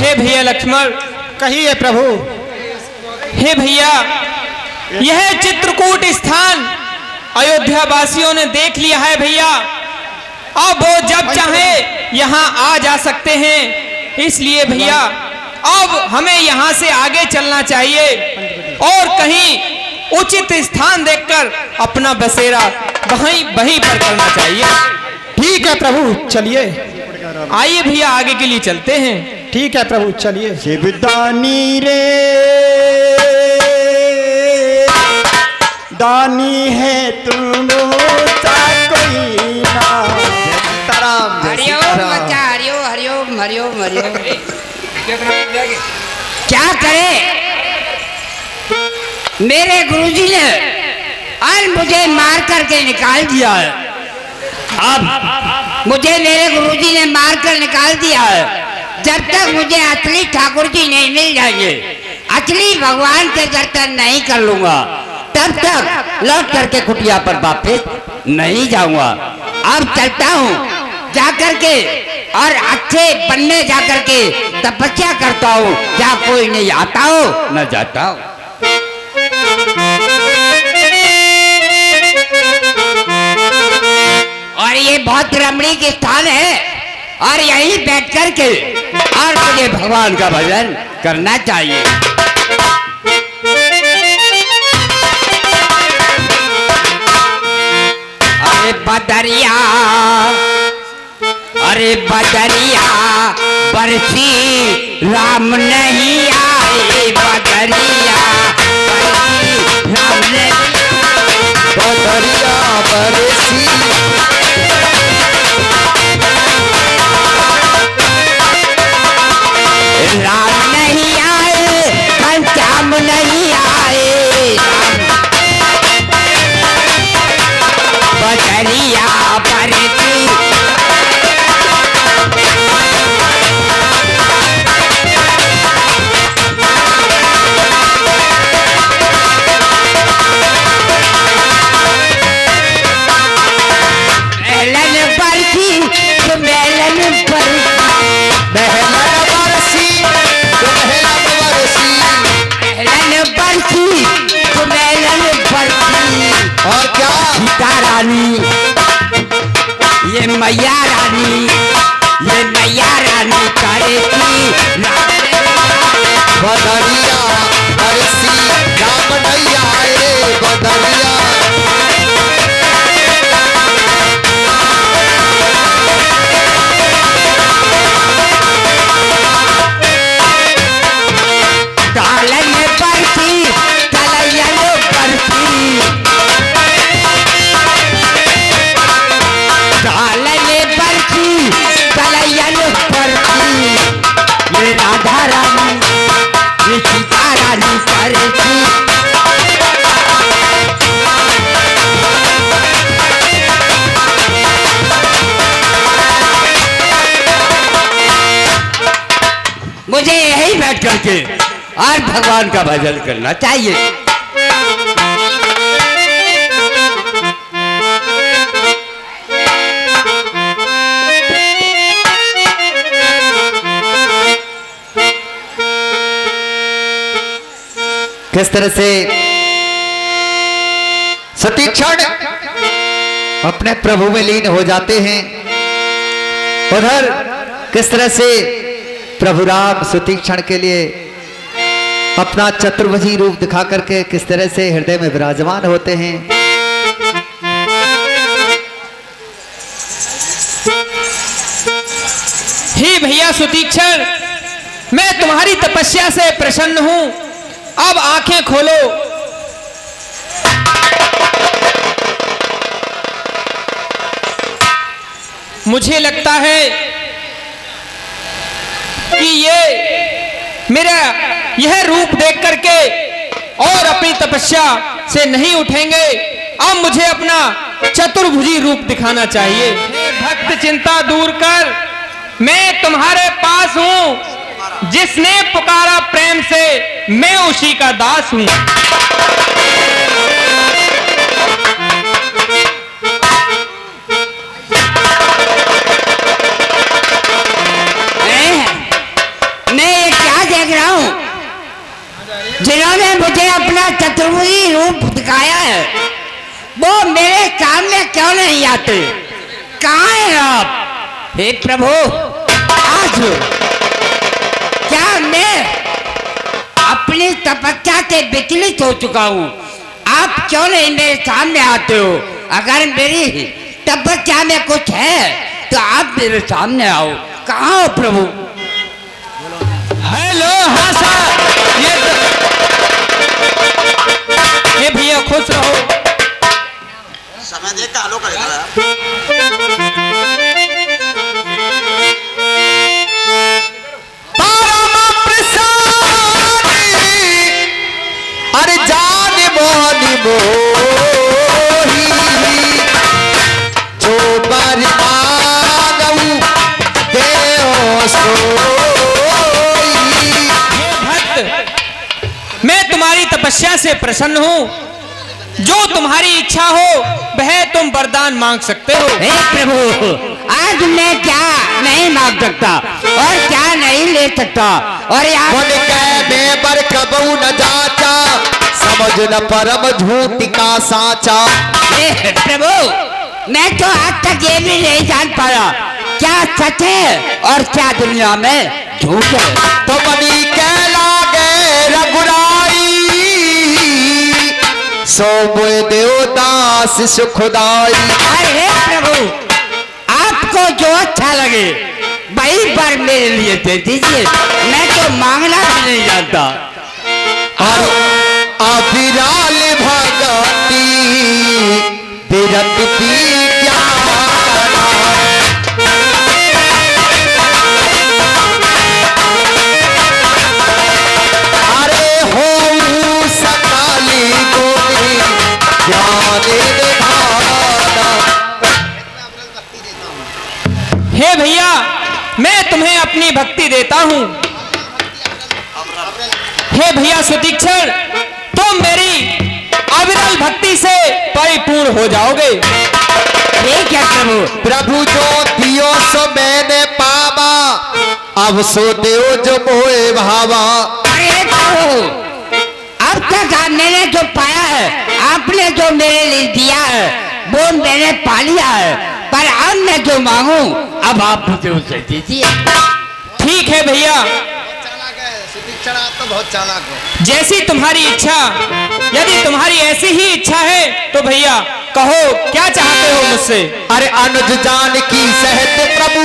हे भैया लक्ष्मण। कहिए प्रभु। हे भैया, यह चित्रकूट स्थान अयोध्या वासियों ने देख लिया है भैया। अब वो जब चाहे यहाँ आ जा सकते हैं। इसलिए भैया अब हमें यहाँ से आगे चलना चाहिए और कहीं उचित स्थान देखकर अपना बसेरा वहीं पर करना चाहिए। ठीक है प्रभु, चलिए। आइए भैया, आगे के लिए चलते हैं। ठीक है प्रभु, चलिए। शिवदानी रे दानी है तुम कोई ना। हरिओम बच्चा, हरिओम हरिओम हरिओम हरिओम। क्या करे, मेरे गुरुजी ने आज मुझे मार करके निकाल दिया है। अब मुझे मेरे गुरुजी ने मार कर निकाल दिया है। जब तक मुझे असली ठाकुर जी नहीं मिल जाएंगे, असली भगवान के दर्शन नहीं कर लूंगा, तब तक लौट करके कुटिया पर वापस नहीं जाऊंगा। अब चलता हूँ जाकर के और अच्छे बनने जाकर के तपस्या करता हूँ, जहाँ कोई नहीं आता हो न जाता हो। और ये बहुत रमणीक स्थान है और यहीं बैठ कर के और मुझे भगवान का भजन करना चाहिए। अरे बदरिया, अरे बदरिया बरसी राम नहीं आए। बदरिया बरसी राम नहीं, बदरिया बरसी राम नहीं आए, पंचाम नहीं आए। बदरिया बरसी और क्या सीता रानी, ये मैया रानी, ये मैया रानी करेगी बदरिया बरसी राम नहीं आए। बदरिया डालन बरसी कलयन बरसी, डालन बरसी कलयन बरसी। ये राधा रानी, ये सीता रानी करेगी। मुझे यही बैठ करके और भगवान का भजन करना चाहिए। किस तरह से सतीक्षण अपने प्रभु में लीन हो जाते हैं, उधर किस तरह से प्रभु राम सुतीक्षण के लिए अपना चतुर्भुजी रूप दिखा करके किस तरह से हृदय में विराजमान होते हैं। हे भैया सुतीक्षण, मैं तुम्हारी तपस्या से प्रसन्न हूं। अब आंखें खोलो। मुझे लगता है कि मेरा यह रूप देख करके और अपनी तपस्या से नहीं उठेंगे। अब मुझे अपना चतुर्भुजी रूप दिखाना चाहिए। हे भक्त चिंता दूर कर, मैं तुम्हारे पास हूं। जिसने पुकारा प्रेम से, मैं उसी का दास हूं। नहीं अपना चतुर्भुजी रूप दिखाया है, वो मेरे सामने क्यों नहीं आते? कहाँ हैं आप? हे प्रभु, आज क्या मैं अपनी तपस्या से विचलित हो चुका हूँ? आप क्यों नहीं मेरे सामने आते हो? अगर मेरी तपस्या में कुछ है तो आप मेरे सामने आओ। कहाँ हो प्रभु? हेलो, हाँ साहब, ये भैया खुश रहो। समय देख के आलो करेगा। अरे जान मोहनी मोही जो बर मांगू देओ सोई। हे भक्त, मैं तुम्हारी तपस्या से प्रसन्न हूँ। जो तुम्हारी इच्छा हो वह तुम वरदान मांग सकते हो। हे प्रभु, आज मैं क्या नहीं मांग सकता और क्या नहीं ले सकता, और मन कह बर कबू न जाचा, समझ न परम झूठ का साचा। हे प्रभु, मैं तो आज तक ये भी नहीं जान पाया क्या सच है और क्या दुनिया में झूठ है। तो मनी कह लागे रघुराई, सो मोए देवदास सुखदाई। अरे प्रभु, आपको जो अच्छा लगे वही पर मेरे लिए दे दीजिए, मैं तो मांगना भी नहीं जानता। और अविराल भगती विरक्ति अरे हो सकाली गोरी ज्ञान निधाना। हे भैया, मैं तुम्हें अपनी भक्ति देता हूँ। हे भैया सुतीक्षण, तुम मेरी अविरल भक्ति से परिपूर्ण हो जाओगे। ठीक है प्रभु। प्रभु जो दियो सो मैंने पावा, अब सो देव जो मोए भावा। अरे प्रभु, अब तक मैंने जो पाया है, आपने जो मेरे लिए दिया है वो मैंने पा लिया है, पर अब मैं जो मांगू अब आप मुझे उसे दीजिए। ठीक है भैया, चालाक है सुतीक्षण, आप तो बहुत चालाक हो। जैसी तुम्हारी इच्छा। यदि तुम्हारी ऐसी ही इच्छा है तो भैया कहो, क्या चाहते हो मुझसे? अरे अनुज जान की सहत प्रभु,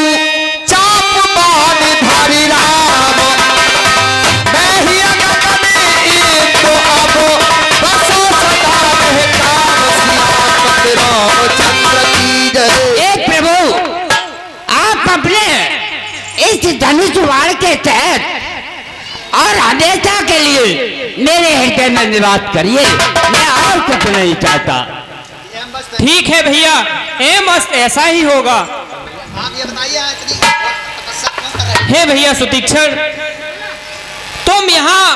चाप बाण धारी राम। मैं ही अगन में तो अब बसो सदा महताब, सियापत रामचंद्र की जय। ए प्रभु, आप अपने इस धनुष बाण के तहत और हमेशा के लिए मेरे हृदय में निवास करिए, मैं और कुछ नहीं चाहता। ठीक है भैया, ए मस्त ऐसा ही होगा। आप ये बताइए इतनी तपस्या क्यों कर रहे हैं? हे भैया सुतीक्षण, तुम यहाँ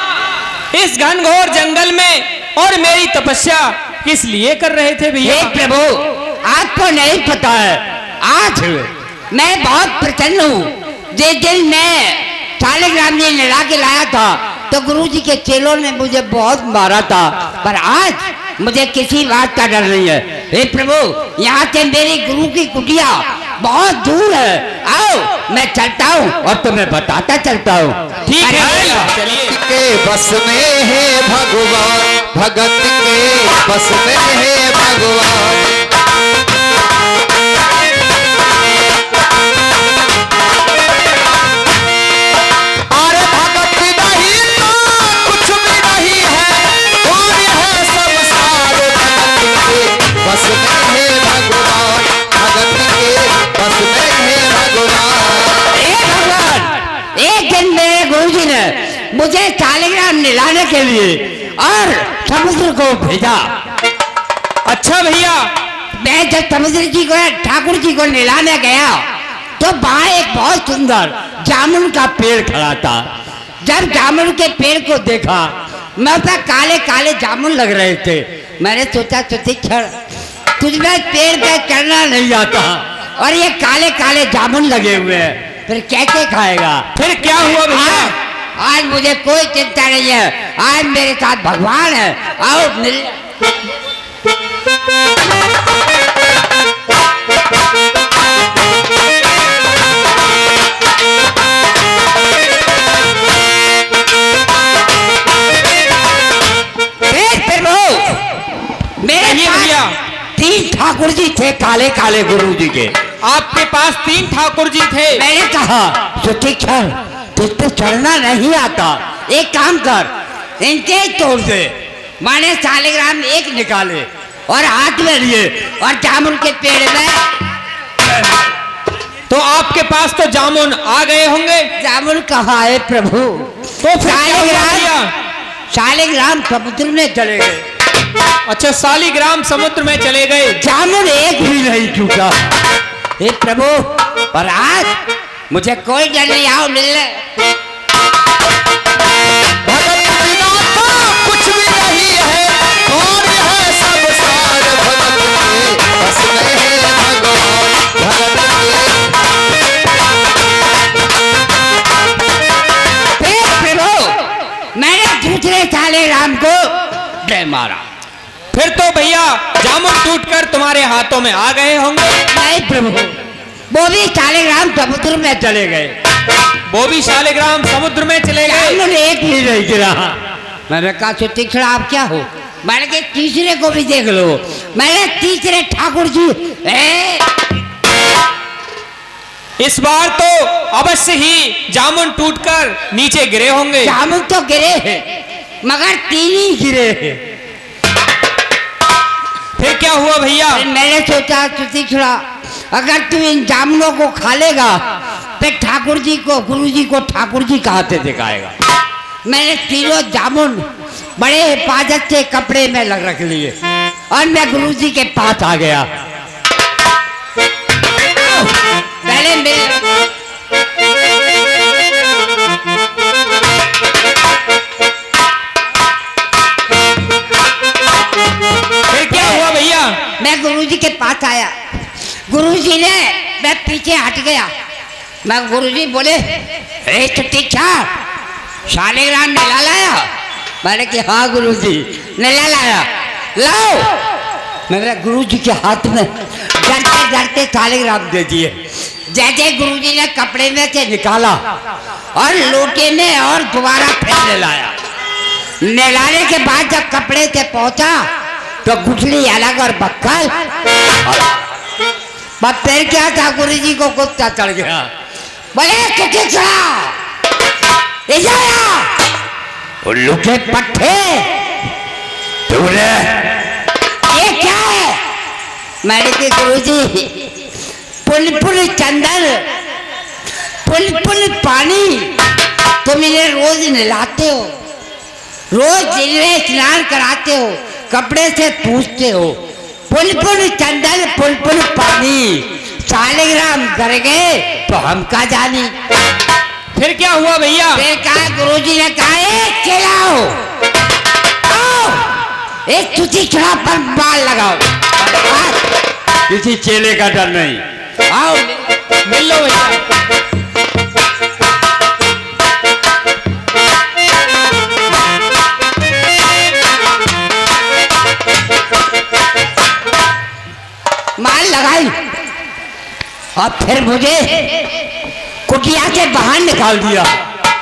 इस घनघोर जंगल में और मेरी तपस्या किस लिए कर रहे थे भैया? हे प्रभु, आपको नहीं पता है, आज मैं बहुत प्रसन्न हूँ। जिस दिन मैं शालिग्राम जी लड़ा के लाया था तो गुरुजी के चेलों ने मुझे बहुत मारा था, पर आज मुझे किसी बात का डर नहीं है। हे प्रभु, यहाँ से मेरी गुरु की कुटिया बहुत दूर है। आओ मैं चलता हूँ और तुम्हें बताता चलता हूँ। ठीक है भैया, भगत चलिए। के बस में है भगवान, भगत के बस में है भगवान। अरे भगत नहीं तो कुछ भी नहीं है, और यह संसार भगत के बस में है भगवान, भगत के बस में है भगवान। हे भगवान, एक दिन मेरे गुरुजी ने मुझे शालिग्राम निलाने के लिए और समुद्र को भेजा। अच्छा भैया, मैं जब समुद्र जी को ठाकुर जी को निलाने गया तो वहां एक बहुत सुंदर जामुन का पेड़ खड़ा था। जब जामुन के पेड़ को देखा, मैं पर काले काले जामुन लग रहे थे। मैंने सोचा सुतीक्षण, तुझमें पेड़ पे चढ़ना नहीं आता और ये काले काले जामुन लगे हुए हैं, फिर कैसे खाएगा? फिर क्या हुआ भैया? आज मुझे कोई चिंता नहीं है, आज मेरे साथ भगवान है। आओ मिल। मेरे भैया तीन ठाकुर जी थे, काले काले गुरु जी के। आपके पास 3 ठाकुर जी थे। मैंने कहा सुतीक्षण तुझ पे चढ़ना नहीं आता, एक काम कर इनके ही तोड़ दे। मैंने शालिग्राम एक निकाले और हाथ में लिए और जामुन के पेड़ में। तो आपके पास तो जामुन आ गए होंगे। जामुन कहाँ है प्रभु? तो फिर क्या हुआ भैया? शालिग्राम समुद्र में चले गए। अच्छा, शालिग्राम समुद्र में चले गए। जामुन एक भी नहीं टूटा। हे प्रभु, पर आज मुझे कोई डर नहीं, आओ मिलने। भगत बिना तो कुछ भी नहीं है, कौन है सब सार भगत के, बस में है भगवान भगत के। हे प्रभु, मैंने दूसरे शालिग्राम को दे मारा। फिर तो भैया जामुन टूटकर तुम्हारे हाथों में आ गए होंगे। नहीं प्रभु, वो भी शालिग्राम समुद्र में चले गए। वो भी शालिग्राम समुद्र में चले गए। जामुन एक भी नहीं गिरा। मैंने कहा सुतीक्षण आप क्या हो? मैंने कहा तीसरे को भी देख लो। मैंने तीसरे ठाकुर जी इस बार तो अवश्य ही जामुन टूटकर नीचे गिरे होंगे। जामुन तो गिरे हैं, मगर 3 ही गिरे हैं। फिर क्या हुआ भैया? मैंने सोचा सुतीक्षणा अगर तू इन जामुनों को खा लेगा तो ठाकुर जी को, गुरु जी को ठाकुर जी कहाँ से दिखाएगा। मैंने तीनों जामुन बड़े हिफाजत से कपड़े में रख लिए और मैं गुरु जी के पास आ गया। पहले फिर क्या हुआ भैया? मैं गुरु जी के पास आया। गुरु जी ने, मैं पीछे हट गया। मैं गुरु जी बोले ए सुतीक्षा, शालिग्राम नेला लाया? मैंने कि हाँ गुरु जी नेला लाया। लाओ। मैंने गुरु जी के हाथ में डरते डरते शालिग्राम दे दिए। जैसे गुरु जी ने कपड़े में से निकाला और लोटे में और दोबारा फिर नेलाया। नेलाने के बाद जब कपड़े से पहुंचा तो गुठली अलग और बक्कल। बस फिर क्या था, गुरु जी को गुस्सा चढ़ गया। बोले उल्लू के पट्टे, तूने ये क्या है? मैंने कि गुरु जी पुल चंदन, पुल पानी तुम इन्हें रोज नहलाते हो, रोज जिन्हें स्नान कराते हो, कपड़े से पूछते हो। पुल चंदन पुल पानी, शालिग्राम कर गए तो हम का जानी। फिर क्या हुआ भैया? फिर कहा गुरुजी ने कहा खिलाओ, एक सुतीक्षणा पर बाल लगाओ। किसी चेले का डर नहीं। आओ मिल लो भैया। मार लगाई और फिर मुझे कुटिया से बाहर निकाल दिया।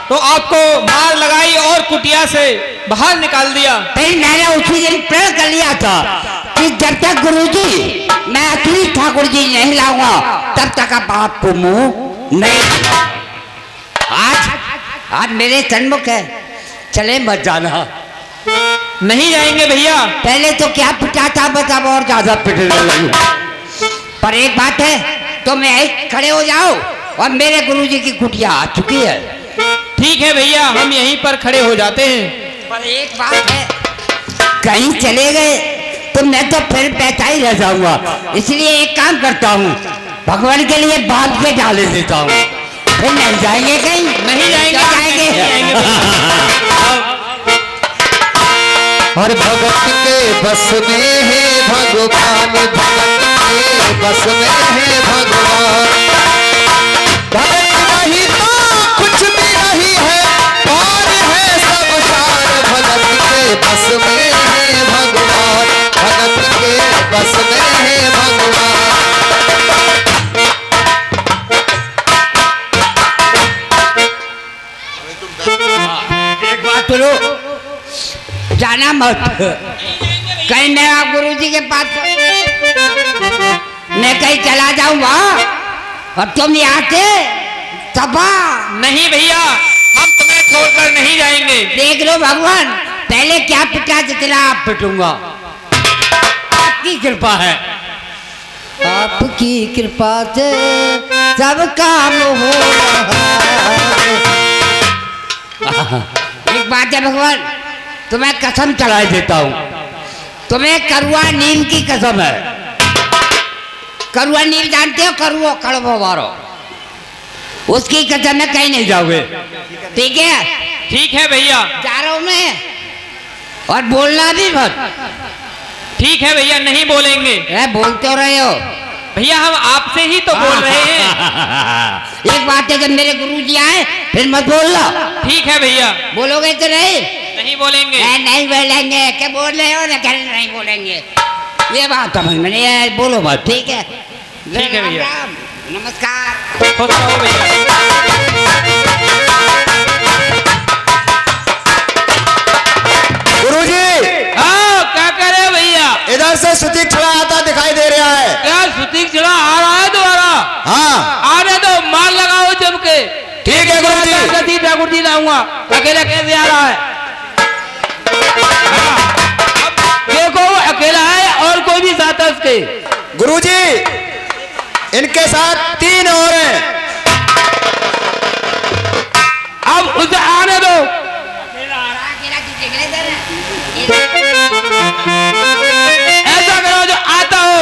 तो आपको मार लगाई और कुटिया से बाहर निकाल दिया। फिर मैंने उसी दिन प्रण कर लिया था कि जब तक गुरुजी मैं असली ठाकुर जी नहीं लाऊंगा तब तक आप आपको मुंह नहीं। आज मेरे सन्मुख है, चले मत जाना। नहीं जाएंगे भैया। पहले तो क्या पिटा था, बस अब और ज्यादा पिटने लगी। पर एक बात है, तो मैं यहीं खड़े हो जाओ और मेरे गुरुजी की कुटिया आ चुकी है। ठीक है भैया, हम यहीं पर खड़े हो जाते हैं। पर एक बात है, कहीं चले गए तो मैं तो फिर बैठा ही रह जाऊंगा। इसलिए एक काम करता हूँ, भगवान के लिए बांध पे डाले देता हूँ। फिर नहीं जाएंगे कहीं? नहीं जाएंगे, नहीं जाएंगे और भगत के बस में है भगवान, भगत के बस में है भगवान। भगत नहीं तो कुछ भी नहीं है, कौन सुनो, जाना मत। कहीं मैं आप गुरु जी के पास मैं कहीं चला जाऊं वहां और तुम यहाँ से सफा। नहीं भैया, हम तुम्हें छोड़कर नहीं जाएंगे। देख लो भगवान, पहले क्या पिटा जितना आप पिटूंगा। आपकी कृपा है, आपकी कृपा से सब काम हो रहा। एक बात है भगवान, तुम्हें कसम चढ़ा देता हूँ, तुम्हें करुआ नीम की कसम है। करुआ नीम जानते हो? करुआ कड़वो वारो, उसकी कसम में कहीं नहीं जाओगे। ठीक है? ठीक है भैया। जा रहा हूं मैं, और बोलना भी मत। ठीक है भैया, नहीं बोलेंगे। बोलते रहे हो भैया, हम आपसे ही तो बोल रहे हैं। एक बात है, जब मेरे गुरुजी आए फिर मत बोलना। ठीक है भैया। बोलोगे तो नहीं? नहीं बोलेंगे। नहीं बोलेंगे। क्या बोल रहे हो ना? नहीं बोलेंगे, ये बात समझ में नहीं है। बोलो मत। ठीक है? ठीक है भैया। राम, नमस्कार। खुश रहो भैया। गुरुजी, हाँ, क्या कर रहे हो भैया? इधर से सुतीक्षणा आता दिखाई दे रहा है। क्या सुतीक चढ़ा आ रहा है दोबारा? हाँ, आने दो, मार लगाओ जम के। ठीक है गुरुजी। सती ठाकुर जी लाऊंगा, अकेला कैसे आ रहा है? हाँ, अब देखो वो अकेला है और कोई भी साथ है उसके। गुरुजी, इनके साथ 3 और हैं। अब उसे आने दो। ऐसा करो जो आता हो,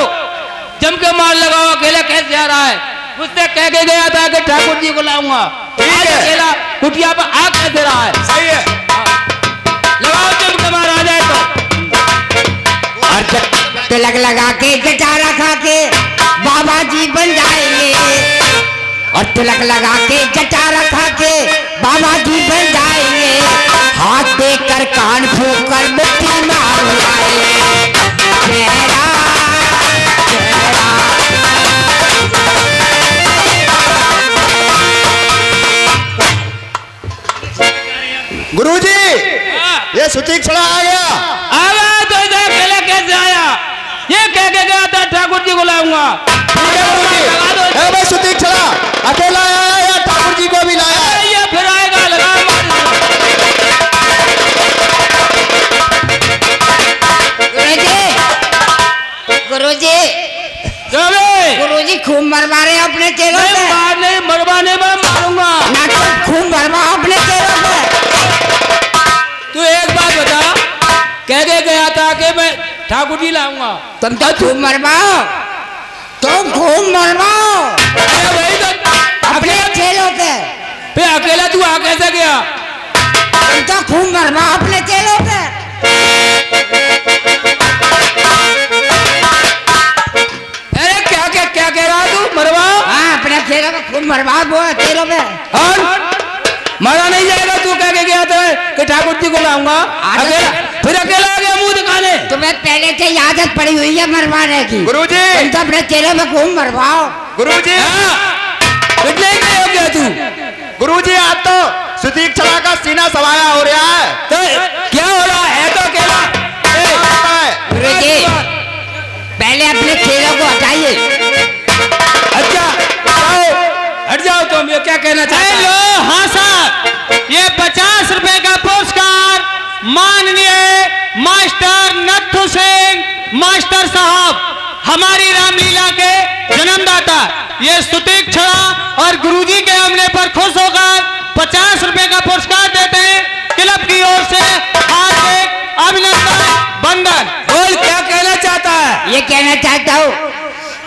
जम के मार लगाओ। अकेला कैसे आ रहा है? उसने कह के गया था कि ठाकुर जी को लाऊंगा। ठीक है। अकेला कुटिया पर आ कैसे रहा है? सही है। लगाओ जम के मार आ जाए तो। और तिलक लगा के जटारा खा के बाबा जी बन जाएंगे। और तिलक लगा के जटारा खा के बाबा जी बन जाएंगे। हाथ देकर कान फूंक कर मिट्टी मार उड़ाएंगे। चेहरा गुरुजी, ये सुतीक्षणा आ गया। आ गया तो इधर अकेला कैसे आया? ये कह के गया था ठाकुर जी को लाऊंगा। ठीक है गुरुजी। ए भाई सुतीक्षणा, अकेला आया या ठाकुर जी को भी लाया? ये फिर आएगा, लगा गुरुजी, गुरुजी खूब मरवा रहे हैं अपने चेलों से। मारने मरवाने में मारूंगा ना तो खूब मरवा अपने चेलों से। तू एक बात बता, कह के गया था कि मैं ठाकुर जी लाऊंगा। तुम तो खूब मरवाओ, तुम खूब मरवाओ अरे वही तो अपने चेलों पे। फिर अकेला तू आ कैसे गया? तुम तो खूब मरवाओ अपने चेलों पे। अरे क्या कह रहा तू? मरवाओ? हाँ, अपने चेलों पे खूब मरवाओ, वो चेलों पे। और मारा नहीं जाएगा? तू कह के गया था कि ठाकुर जी को लाऊंगा। अकेला फिर अकेला आ गया मुंह दिखाने। तुम्हें पहले से आदत पड़ी हुई है मरवाने की। गुरुजी, तुम तो अपने चेलों पे खूब मरवाओ। गुरुजी, कितने के हो गया तू? गुरुजी, आज तो सुतीक्षणा का सीना सवाया हो रहा है। तो क्या हो रहा है? तो अकेला गुरुजी, पहले अपने चेलों को हटाइए। अच्छा, हट जाओ तुम। ये क्या कहना चाहते हो? लो, हाँ साहब, ये 50 रुपए का पुरस्कार माननीय मास्टर नथु सिंह मास्टर साहब, हमारी रामलीला के जन्मदाता, ये सुतीक्षणा और गुरुजी के हमले पर खुश होकर 50 रुपए का पुरस्कार देते हैं। क्लब की ओर से हार्दिक अभिनंदन, वंदन। बोल, क्या कहना चाहता है? ये कहना चाहता हूँ,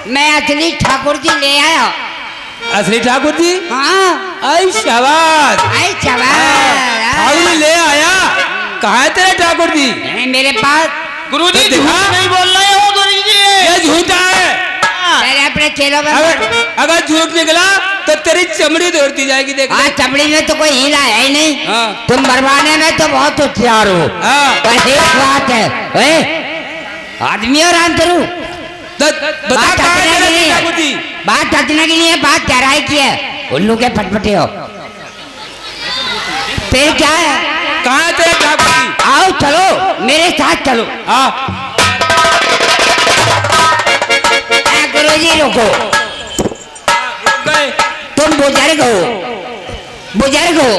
मैं असली ठाकुर जी ले आया। असली ठाकुर जी? हाँ, आई शाबाश, आई चवार। ठाकुर जी ले आया। कहाँ है तेरे ठाकुर जी? मेरे पास। गुरुजी झूठ नहीं बोल रहे हो गुरुजी, ये झूठा है। पहले अपने चेलों में। अगर झूठ निकला तो तेरी चमड़ी तोड़ती जाएगी। देख हाँ, चमड़ी में तो कोई हीला है ही नहीं। हाँ। तुम मरवाने में तो बहुत होशियार हो। हाँ। पर एक बात है, आदमी और अंतरू बात हटने की नहीं है, बात हटने की नहीं है, बात गहराई की है। उल्लू के फटफटे हो। फिर क्या है? कहाँ है तेरे ठाकुर जी? आओ चलो मेरे साथ चलो। गुरुजी रुको, गए तुम बुजुर्ग हो, बुजुर्ग हो,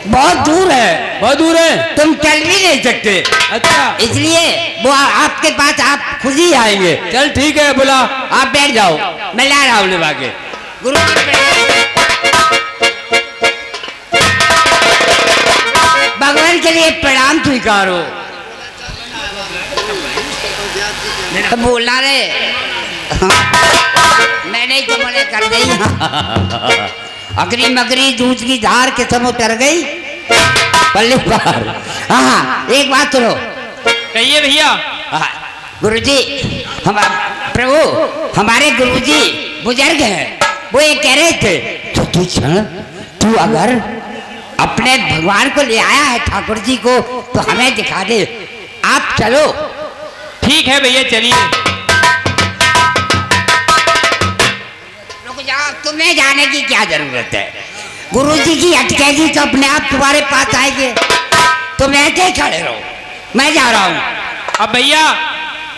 बहुत दूर है, बहुत दूर है। तुम चल भी नहीं सकते, अच्छा इसलिए वो आपके पास आप खुद ही आएंगे। चल ठीक है, बुला। आप बैठ जाओ, मैं ला रहा हूँ निभा के। गुरु भगवान के लिए प्रणाम स्वीकारो। तो बोलना रे, मैंने तो मने कर दी। अकरी मकरी दूध की धार के समय उतर गई पल्ले पार। हाँ एक बात सुनो, कहिए भैया। गुरुजी, हम प्रभु हमारे गुरुजी बुजुर्ग हैं, वो ये कह रहे थे तो तू चल, तू अगर अपने भगवान को ले आया है ठाकुर जी को तो हमें दिखा दे, आप चलो। ठीक है भैया चलिए। रुक जाओ, तुम्हें जाने की क्या जरूरत है? गुरुजी की अटकेगी तो अपने आप तुम्हारे पास आएंगे, तुम ऐसे ही खड़े रहो, मैं जा रहा हूँ। अब भैया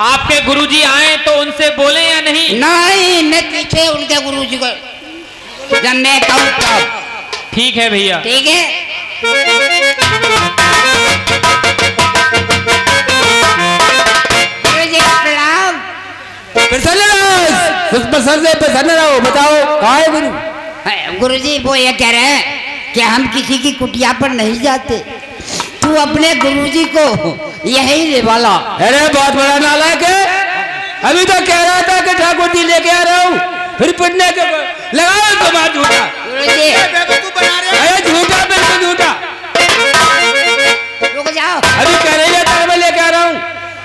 आपके गुरुजी आए तो उनसे बोले या नहीं? नहीं, मैं पीछे उनके गुरुजी को जब मैं कहूँ तब। ठीक है भैया। ठीक है। गुरुजी प्रणाम। प्रसन्न रहो, उस प्रसन्न से प्रसन्न रहो। बताओ कहाँ है गुरु? गुरुजी वो ये कह रहे हैं कि हम किसी की कुटिया पर नहीं जाते, तू अपने गुरुजी को यही ले वाला। अरे बहुत बड़ा नालायक है, अभी तो कह रहा था कि ठाकुर जी लेके आ रहा हूँ, फिर पिटने के लगाओ तो बात झूठा। गुरुजी अरे झूठा, बिल्कुल झूठा। रुक जाओ, अभी कह रही है तेरे में लेके आ रहा हूँ।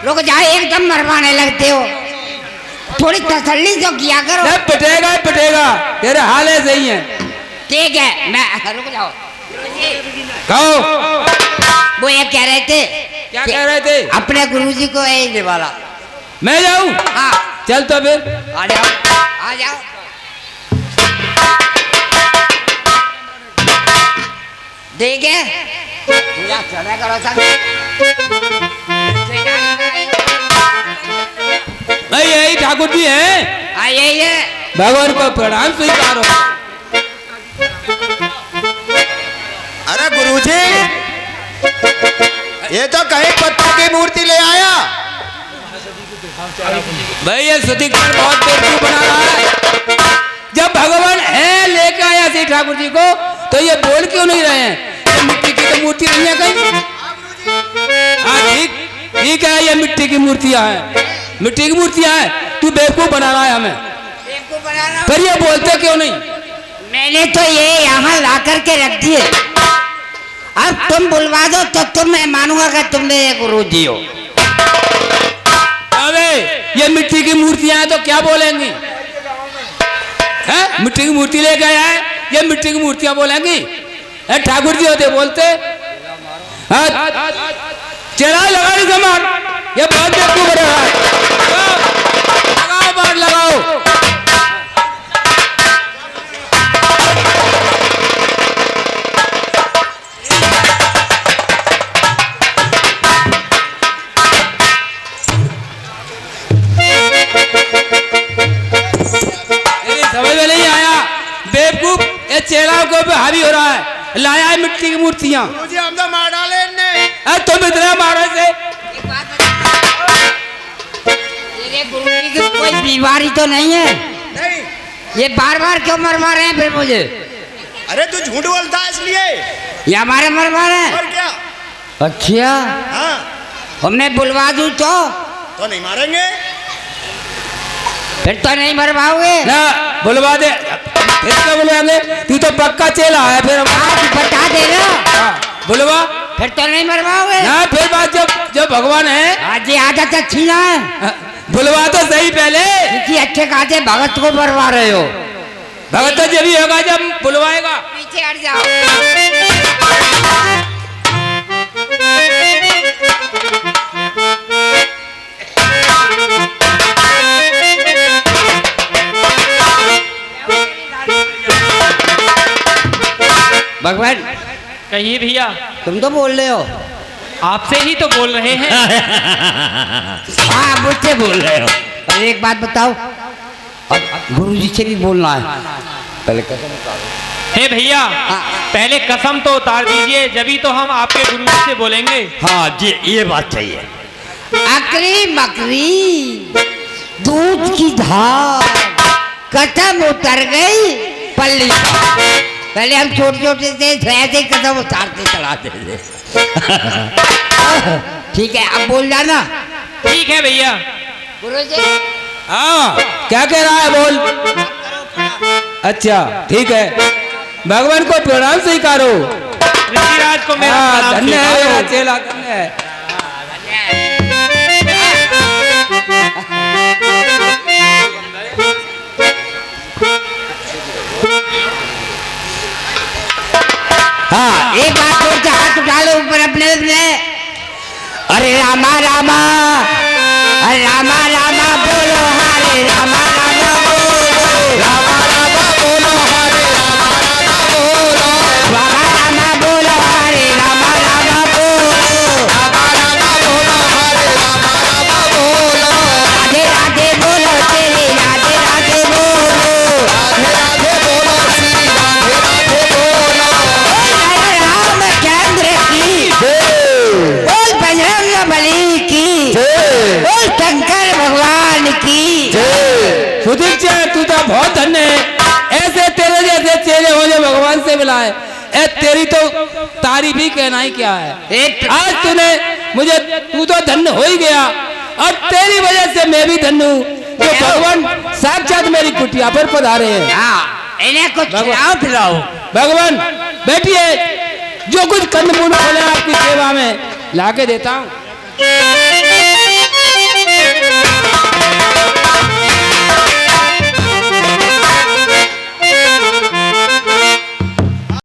रुक जाओ, एकदम मरवाने लगते हो, थोड़ी तसल्ली तो किया करो। नहीं पिटेगा ही पिटेगा, तेरे हाल ऐसे ही है। ठीक है, मैं रुक जाओ। कहो वो ये कह रहे थे, क्या कह रहे थे? अपने गुरुजी को यही ले वाला। मैं जाऊँ? हाँ चल तो फिर आ जाओ, आ जाओ। ठीक है, पूरा चढ़ा करो सब। नहीं यही ठाकुर जी हैं, हाँ यही है। भगवान को प्रणाम स्वीकारो। अरे गुरुजी, ये तो कहीं पत्थर की मूर्ति ले आया। भाई ये सुदीक्षण बहुत बेवकूफ बना रहा है। जब भगवान है लेके आया श्री ठाकुर जी को तो ये बोल क्यों नहीं रहे हैं? ये मिट्टी की तो मूर्ति नहीं है कहीं। हाँ ठीक ठीक है, ये मिट्टी की मूर्तियां हैं, मिट्टी की मूर्तियां हैं। तू बेवकूफ बना रहा है हमें, फिर ये बोलते क्यों नहीं? मैंने तो ये यहाँ ला करके रख दिए, अब तुम बुलवा दो तो तुम मैं मानूंगा कि तुम मेरे गुरुजी हो। अबे ये मिट्टी की मूर्तियां हैं तो क्या बोलेंगी? हैं? मिट्टी की मूर्ति लेके आया है, ये मिट्टी की मूर्तियां बोलेंगी? ठाकुर जी होते बोलते। हाँ? चढ़ाई लगा दी कमर, ये बहुत बेवकूफ बन रहा है। लगाओ बाढ़ लगाओ। समझ में नहीं आया? बेवकूफ ये चेहरा को भी हावी हो रहा है, लाया है मिट्टी की मूर्तियां। गुरुजी हम तो मार डाले इनने। तुम इतना मारो से। मेरे गुरुजी की कोई बीमारी तो नहीं है? नहीं। ये बार बार क्यों मरवा रहे हैं फिर मुझे? अरे तू झूठ बोलता है इसलिए। ये हमारे मरवा रहे हैं? और क्या? अच्छा, हाँ हमने बुलवा दूं तो नहीं मारेंगे। फिर तो नहीं मरवाओगे ना बुलवा दे, इसका बुलवा दे। तू तो पक्का चेला है फिर। आज बता देना, बुलवा, फिर तो नहीं मरवाओगे ना फिर बात जब जब भगवान है। आज ये आदत अच्छी ना है, बुलवा तो सही पहले। किसी अच्छे खाते भगत को मरवा रहे हो। भगत तो जब ही होगा जब बुलवाएगा। पीछे हट जाओ। भगवान कहिए भैया। तुम तो बोल रहे हो। आपसे ही तो बोल रहे हैं। हाँ, मुझसे बोल रहे हो। और एक बात बताओ, गुरुजी से भी बोलना है। पहले कसम उतारो। हे भैया, पहले कसम तो उतार दीजिए, जभी तो हम आपके गुरु जी से बोलेंगे। हाँ जी, ये बात सही है। अकरी मकरी दूध की धार, कसम उतर गई पल्ली पार। पहले हम छोटे छोटे थे, ऐसे ही कसम उतारते चलाते थे। ठीक है, अब बोल जाना। ठीक है भैया। गुरुजी, हाँ, क्या कह रहा है बोल। अच्छा ठीक है, भगवान को प्रणाम स्वीकारो। ऋषिराज को मेरा हाँ, प्रणाम धन्य है स्वीकारो। मेरा चेला, धन्य है। हाँ, एक बात बोल के हाथ उठा लो ऊपर अपने अपने। अरे रामा रामा, अरे रामा रामा बोलो, हरे रामा रामा बोलो, रामा रामा बोलो, हरे रामा रामा बोलो, रामा रामा बोलो, हरे रामा रामा बोलो, रामा रामा बोलो, हरे रामा रामा बोलो, राधे राधे बोलो, तेरे राधे राधे बोलो, राधे राधे बोलो, श्री राधे राधे बोलो। रामचंद्र की बोल, बजरंग बली की बोल, शंकर भगवान की। सुदीक्षा, तू तो बहुत धन्य है, ऐसे तेरे जैसे चेले होने भगवान से मिलाए। ए तेरी तो तारीफ ही कहना ही क्या है। आज तूने मुझे, तू तो धन्य हो ही गया, और तेरी वजह से मैं भी धन्य हूँ, जो भगवान साक्षात मेरी कुटिया पर पधारे हैं। हाँ, इन्हें कुछ खिलाओ पिलाओ। भगवान बैठिए, जो कुछ कंद मूल खोले आपकी सेवा में लाके देता हूँ।